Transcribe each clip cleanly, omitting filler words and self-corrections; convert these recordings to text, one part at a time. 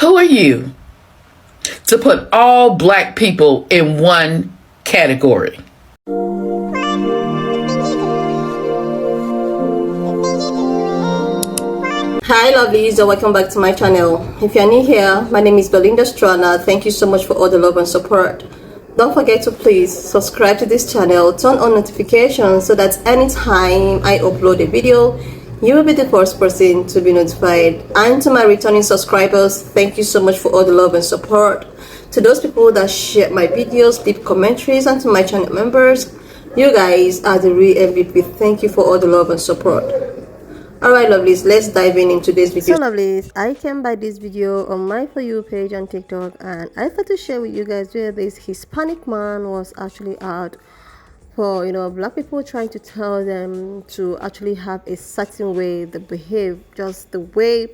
Who are you to put all black people in one category? Hi lovelies, and welcome back to my channel. If you're new here, my name is Belinda. Thank you so much for all the love and support. Don't forget to please subscribe to this channel, turn on notifications so that anytime I upload a video, you will be the first person to be notified. And to my returning subscribers, thank you so much for all the love and support. To those people that share my videos, leave commentaries, and to my channel members, you guys are the real MVP. Thank you for all the love and support. Alright lovelies, let's dive into this video. So lovelies, I came by this video on my For You page on TikTok, and I thought to share with you guys where this Hispanic man was actually out for, black people, trying to tell them to actually have a certain way they behave, just the way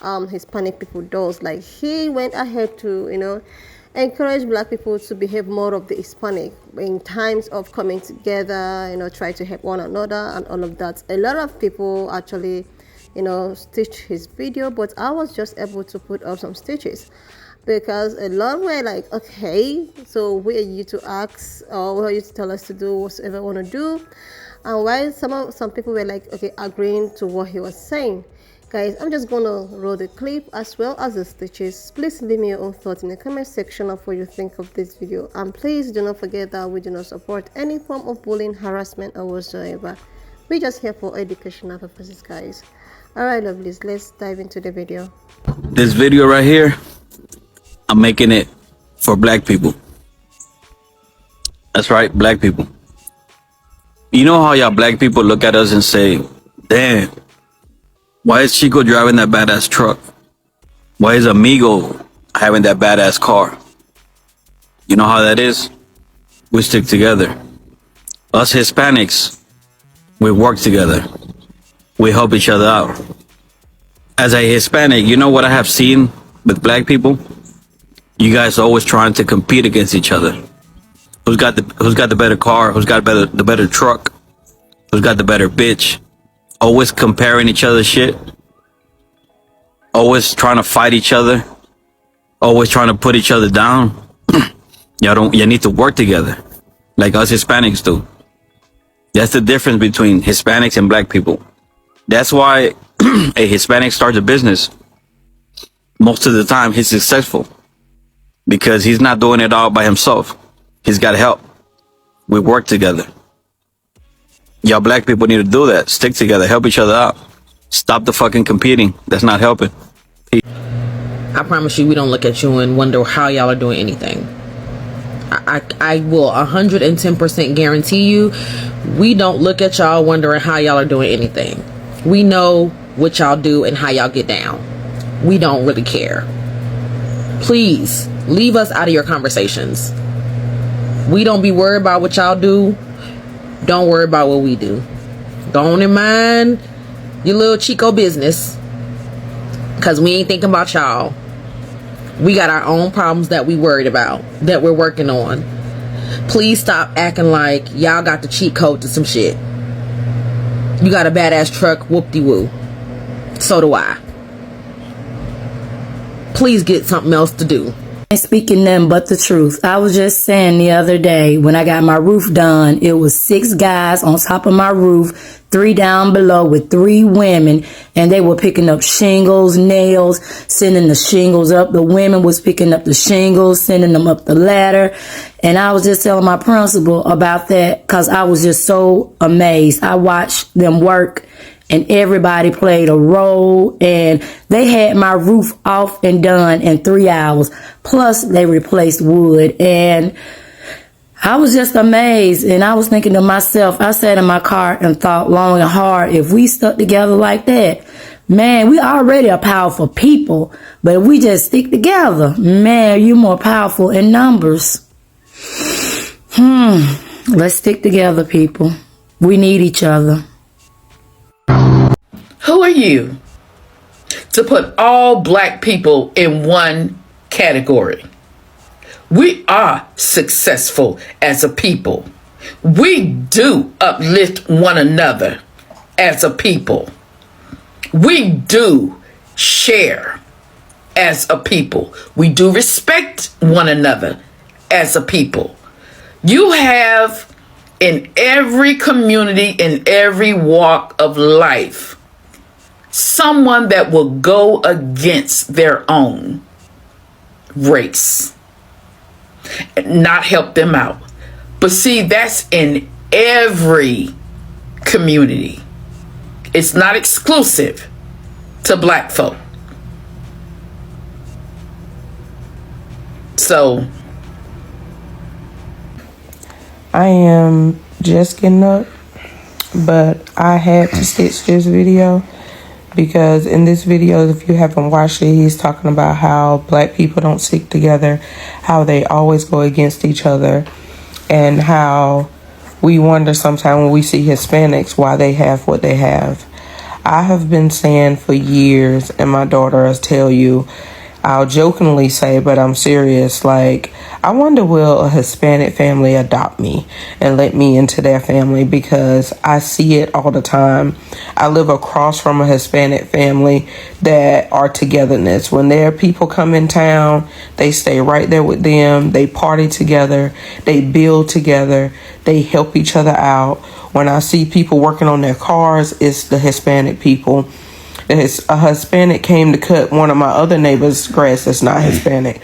Hispanic people does. Like, he went ahead to encourage black people to behave more of the Hispanic in times of coming together, try to help one another and all of that. A lot of people actually stitched his video, but I was just able to put up some stitches because a lot were like, okay, so who are you to ask, or what are you to tell us to do whatever we want to do? And while some people were like, okay, agreeing to what he was saying. Guys, I'm just gonna roll the clip as well as the stitches. Please leave me your own thoughts in the comment section of what you think of this video, and please do not forget that we do not support any form of bullying, harassment, or whatsoever. We're just here for educational purposes, guys. Alright lovelies, let's dive into the video. This video right here, I'm making it for black people. That's right, black people. You know how y'all black people look at us and say, damn, why is Chico driving that badass truck? Why is Amigo having that badass car? You know how that is? We stick together. Us Hispanics, we work together. We help each other out. As a Hispanic, you know what I have seen with black people? You guys are always trying to compete against each other. Who's got the better car? Who's got the better truck? Who's got the better bitch? Always comparing each other's shit. Always trying to fight each other. Always trying to put each other down. You need to work together, like us Hispanics do. That's the difference between Hispanics and black people. That's why a Hispanic starts a business. Most of the time he's successful because he's not doing it all by himself. He's got help. We work together. Y'all black people need to do that. Stick together, help each other out. Stop the fucking competing. That's not helping. I promise you, we don't look at you and wonder how y'all are doing anything. I will 110% guarantee you, we don't look at y'all wondering how y'all are doing anything. We know what y'all do and how y'all get down. We don't really care. Please, leave us out of your conversations. We don't be worried about what y'all do. Don't worry about what we do. Don't mind your little Chico business, because we ain't thinking about y'all. We got our own problems that we worried about, that we're working on. Please stop acting like y'all got the cheat code to some shit. You got a badass truck, whoop-de-woo. So do I. Please get something else to do. Speaking nothing but the truth. I was just saying the other day when I got my roof done, it was 6 guys on top of my roof, 3 down below with 3 women, and they were picking up shingles, nails, sending the shingles up. The women was picking up the shingles, sending them up the ladder. And I was just telling my principal about that because I was just so amazed. I watched them work, and everybody played a role, and they had my roof off and done in 3 hours. Plus, they replaced wood, and I was just amazed. And I was thinking to myself, I sat in my car and thought long and hard, if we stuck together like that, man, we already are powerful people, but if we just stick together, man, you're more powerful in numbers. Let's stick together, people. We need each other. Who are you to put all black people in one category? We are successful as a people. We do uplift one another as a people. We do share as a people. We do respect one another as a people. You have in every community, in every walk of life, someone that will go against their own race, not help them out. But see, that's in every community. It's not exclusive to black folk. So I am just getting up, but I had to stitch this video because in this video, if you haven't watched it, he's talking about how black people don't stick together, how they always go against each other, and how we wonder sometimes when we see Hispanics why they have what they have. I have been saying for years, and my daughter will tell you, I'll jokingly say, but I'm serious, like, I wonder will a Hispanic family adopt me and let me into their family, because I see it all the time. I live across from a Hispanic family that are togetherness. When their people come in town, they stay right there with them. They party together. They build together. They help each other out. When I see people working on their cars, it's the Hispanic people. A Hispanic came to cut one of my other neighbors' grass that's not Hispanic.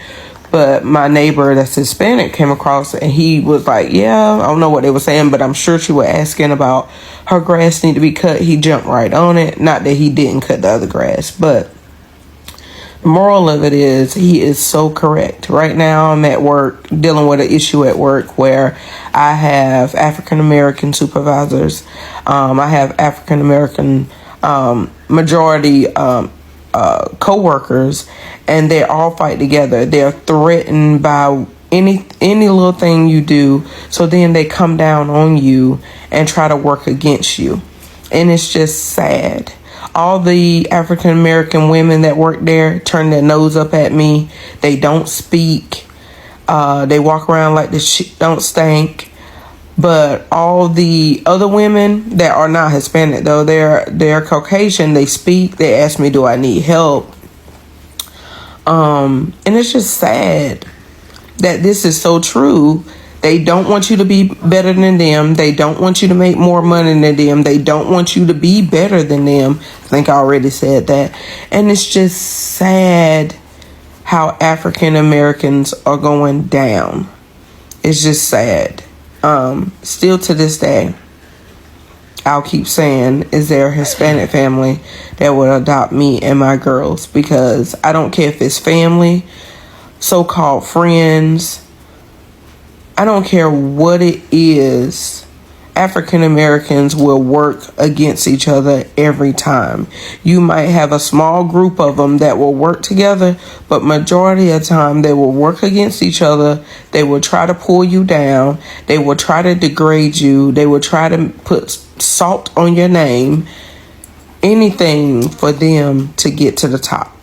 But my neighbor that's Hispanic came across and he was like, yeah, I don't know what they were saying, but I'm sure she was asking about her grass need to be cut. He jumped right on it. Not that he didn't cut the other grass, but the moral of it is he is so correct. Right now I'm at work dealing with an issue at work where I have African American supervisors. I have African American majority co-workers, and they all fight together. They're threatened by any little thing you do, so then they come down on you and try to work against you, and it's just sad. All the African American women that work there turn their nose up at me. They don't speak. They walk around like the shit don't stink. But all the other women that are not Hispanic, though, they're Caucasian, they speak, they ask me, do I need help? And it's just sad that this is so true. They don't want you to be better than them. They don't want you to make more money than them. They don't want you to be better than them. I think I already said that. And it's just sad how African Americans are going down. It's just sad. Still to this day, I'll keep saying, is there a Hispanic family that would adopt me and my girls? Because I don't care if it's family, so-called friends, I don't care what it is. African Americans will work against each other every time. You might have a small group of them that will work together, but majority of the time they will work against each other. They will try to pull you down. They will try to degrade you. They will try to put salt on your name. Anything for them to get to the top.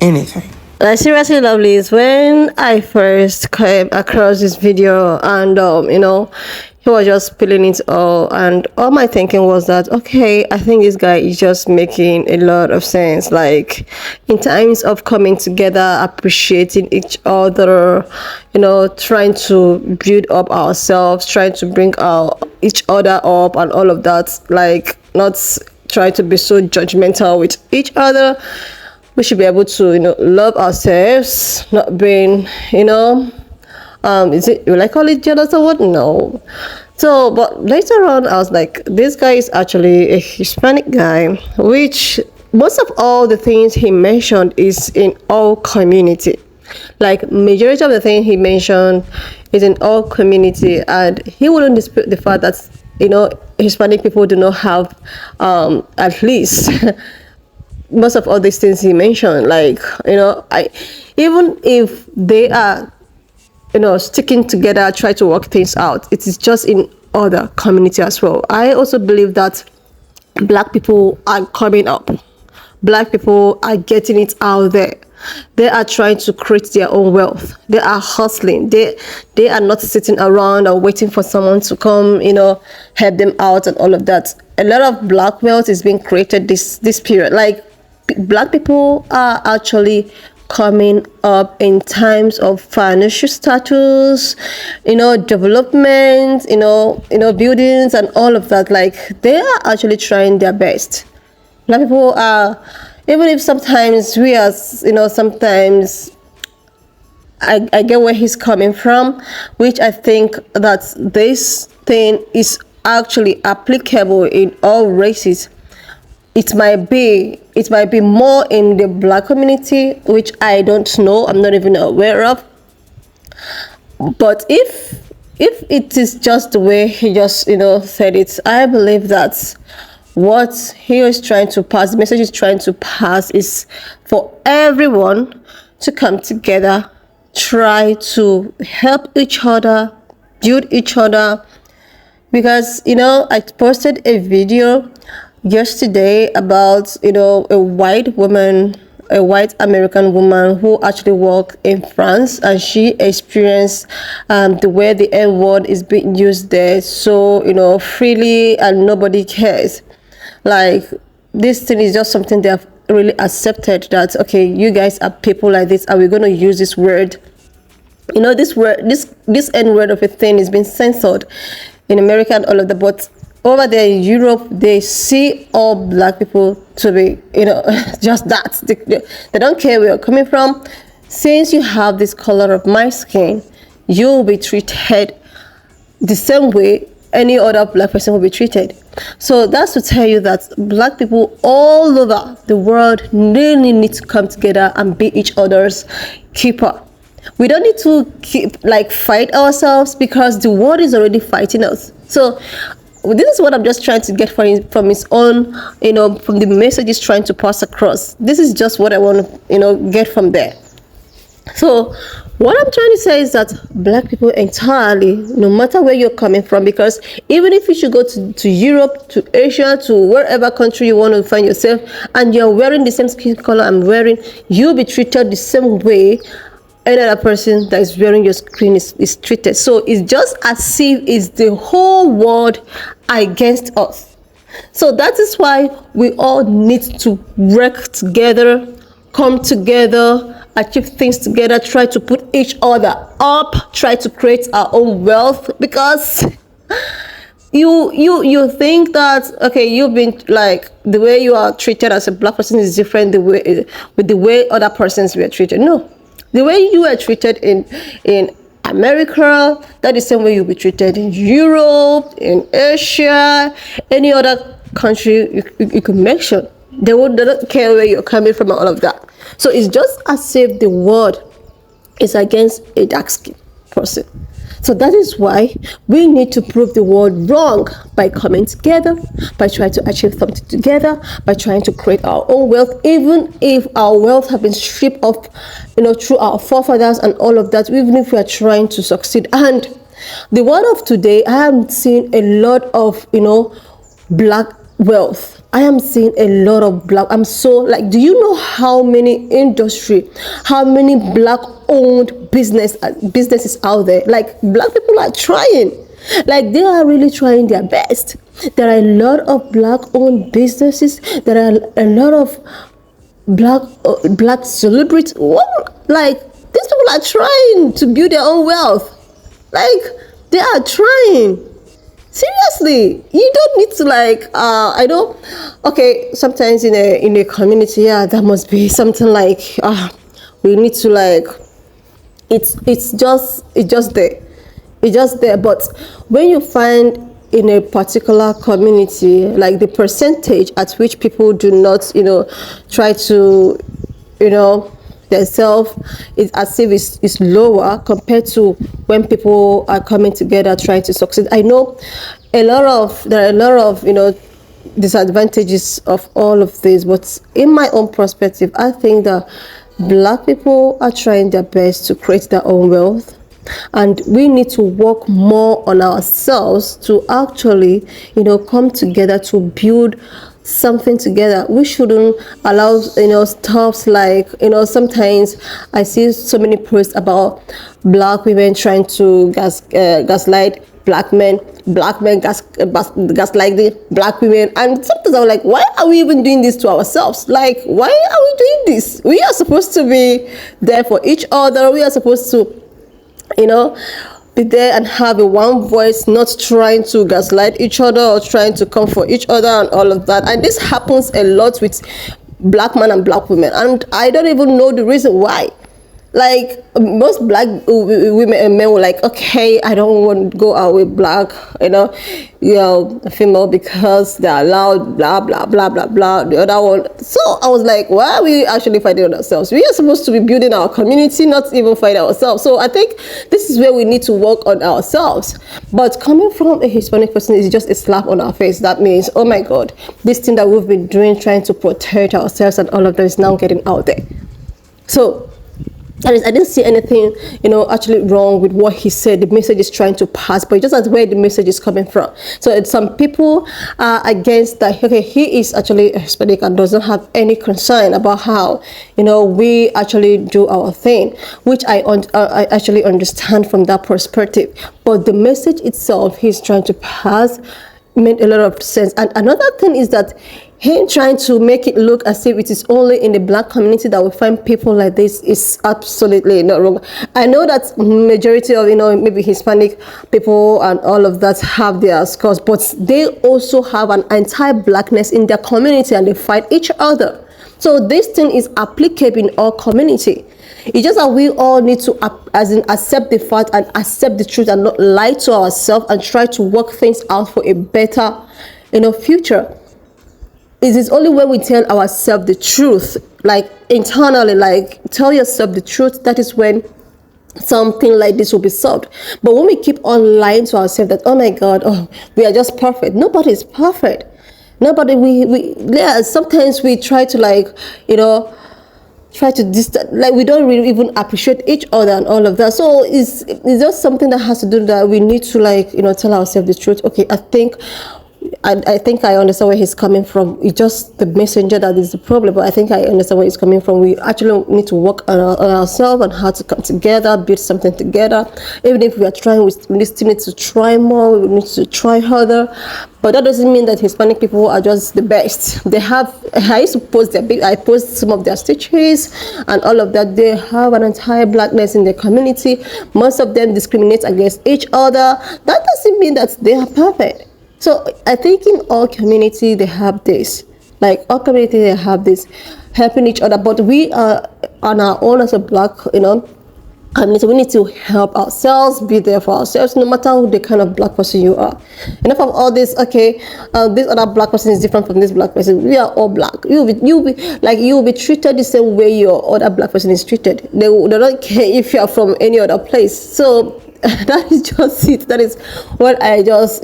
Anything. Like, seriously, lovelies, when I first came across this video and he was just spilling it all, and all my thinking was that, okay, I think this guy is just making a lot of sense. Like, in times of coming together, appreciating each other, trying to build up ourselves, trying to bring each other up and all of that, like, not try to be so judgmental with each other. We should be able to, love ourselves, not being, will I call it jealous or what? No. So, but later on, I was like, this guy is actually a Hispanic guy, which most of all the things he mentioned is in all community. Like, majority of the thing he mentioned is in all community, and he wouldn't dispute the fact that, Hispanic people do not have, at least, most of all these things he mentioned. Like, even if they are sticking together, try to work things out, it is just in other community as well. I also believe that black people are coming up. Black people are getting it out there. They are trying to create their own wealth. They are hustling. They are not sitting around or waiting for someone to come, help them out and all of that. A lot of black wealth is being created this period. Like, black people are actually coming up in times of financial status, development, buildings and all of that. Like, they are actually trying their best. Black people are, even if sometimes we are, sometimes I get where he's coming from, which I think that this thing is actually applicable in all races. It might be more in the black community, which I don't know, I'm not even aware of. But if it is just the way he just said it, I believe that what he is trying to pass, the message he's trying to pass, is for everyone to come together, try to help each other, build each other. Because I posted a video yesterday about a white woman, a white American woman who actually worked in France, and she experienced the way the N word is being used there so freely, and nobody cares. Like, this thing is just something they have really accepted, that okay, you guys are people like this, and we're going to use this word. This word, this N word of a thing is being censored in America and all of that. But over there in Europe, they see all black people to be, just that. They don't care where you're coming from. Since you have this color of my skin, you'll be treated the same way any other black person will be treated. So that's to tell you that black people all over the world really need to come together and be each other's keeper. We don't need to fight ourselves, because the world is already fighting us. So this is what I'm just trying to get from his own, from the message he's trying to pass across. This is just what I want to, get from there. So what I'm trying to say is that black people entirely, no matter where you're coming from, because even if you should go to Europe, to Asia, to wherever country you want to find yourself, and you're wearing the same skin color I'm wearing, you'll be treated the same way any other person that is wearing your skin is treated. So it's just as if it's the whole world against us. So that is why we all need to work together, come together, achieve things together, try to put each other up, try to create our own wealth. Because you think that okay, you've been like, the way you are treated as a black person is different with the way other persons were treated. No. The way you are treated in America, that is the same way you'll be treated in Europe, in Asia, any other country you can mention. They don't care where you're coming from and all of that. So it's just as if the world is against a dark skinned person. So that is why we need to prove the world wrong by coming together, by trying to achieve something together, by trying to create our own wealth, even if our wealth has been stripped off, through our forefathers and all of that, even if we are trying to succeed. And the world of today, I am seeing a lot of, black wealth. I am seeing a lot of black. I'm so like, do you know how many how many black owned businesses out there? Like, black people are trying, like they are really trying their best. There are a lot of black owned businesses. There are a lot of black celebrities. Like, these people are trying to build their own wealth. Like, they are trying. Seriously, you don't need to I know. Okay, sometimes in a community, there must be something like we need to it's just there. But when you find in a particular community, like the percentage at which people do not, try to, themselves, is as if it's lower compared to when people are coming together trying to succeed. I know there are a lot of disadvantages of all of this, but in my own perspective, I think that black people are trying their best to create their own wealth, and we need to work more on ourselves to actually come together to build something together. We shouldn't allow stuff like sometimes I see so many posts about black women trying to gaslight black men. black men gaslight the black women. And sometimes I'm like, why are we even doing this to ourselves? Like, why are we doing this? We are supposed to be there for each other. We are supposed to, be there and have a one voice, not trying to gaslight each other or trying to come for each other and all of that. And this happens a lot with black men and black women, and I don't even know the reason why. Like, most black women and men were like, okay, I don't want to go out with black, female because they're allowed, blah, blah, blah, blah, blah, the other one. So I was like, why are we actually fighting on ourselves? We are supposed to be building our community, not even fight ourselves. So I think this is where we need to work on ourselves. But coming from a Hispanic person is just a slap on our face. That means, oh my God, this thing that we've been doing, trying to protect ourselves and all of that is now getting out there. So I didn't see anything, actually wrong with what he said. The message is trying to pass, but just as where the message is coming from. So some people are against that. Okay, he is actually Hispanic and doesn't have any concern about how, we actually do our thing, which I actually understand from that perspective. But the message itself he's trying to pass made a lot of sense. And another thing is that him trying to make it look as if it is only in the black community that we find people like this is absolutely not wrong. I know that majority of, maybe Hispanic people and all of that have their scores, but they also have an anti-blackness in their community and they fight each other. So this thing is applicable in our community. It's just that we all need to accept the fact and accept the truth and not lie to ourselves and try to work things out for a better, future. It is only when we tell ourselves the truth, like internally, like tell yourself the truth, that is when something like this will be solved. But when we keep on lying to ourselves that, oh my God, we are just perfect. Nobody is perfect. Nobody, sometimes we try to we don't really even appreciate each other and all of that. So it's just something that has to do that we need to tell ourselves the truth. Okay, I think I understand where he's coming from. It's just the messenger that is the problem, but I think I understand where he's coming from. We actually need to work on ourselves and how to come together, build something together. Even if we are trying, we still need to try more, we need to try harder. But that doesn't mean that Hispanic people are just the best. I used to post I post some of their stitches and all of that. They have an entire blackness in their community. Most of them discriminate against each other. That doesn't mean that they are perfect. So I think in all community they have this, all community they have this, helping each other. But we are on our own as a black, community. We need to help ourselves, be there for ourselves, no matter who the kind of black person you are. Enough of all this. Okay, this other black person is different from this black person. We are all black. You'll be treated the same way your other black person is treated. They don't care if you are from any other place. So that is just it. That is what I just,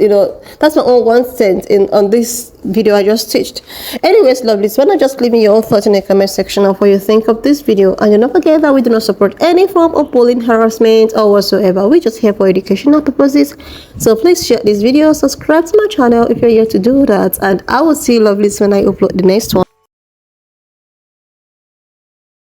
that's my own 1 cent on this video I just stitched. Anyways, lovelies, why not just leave me your own thoughts in the comment section of what you think of this video. And do not forget that we do not support any form of bullying, harassment, or whatsoever. We're just here for educational purposes. So please share this video, subscribe to my channel if you're here to do that, and I will see you, lovelies, when I upload the next one.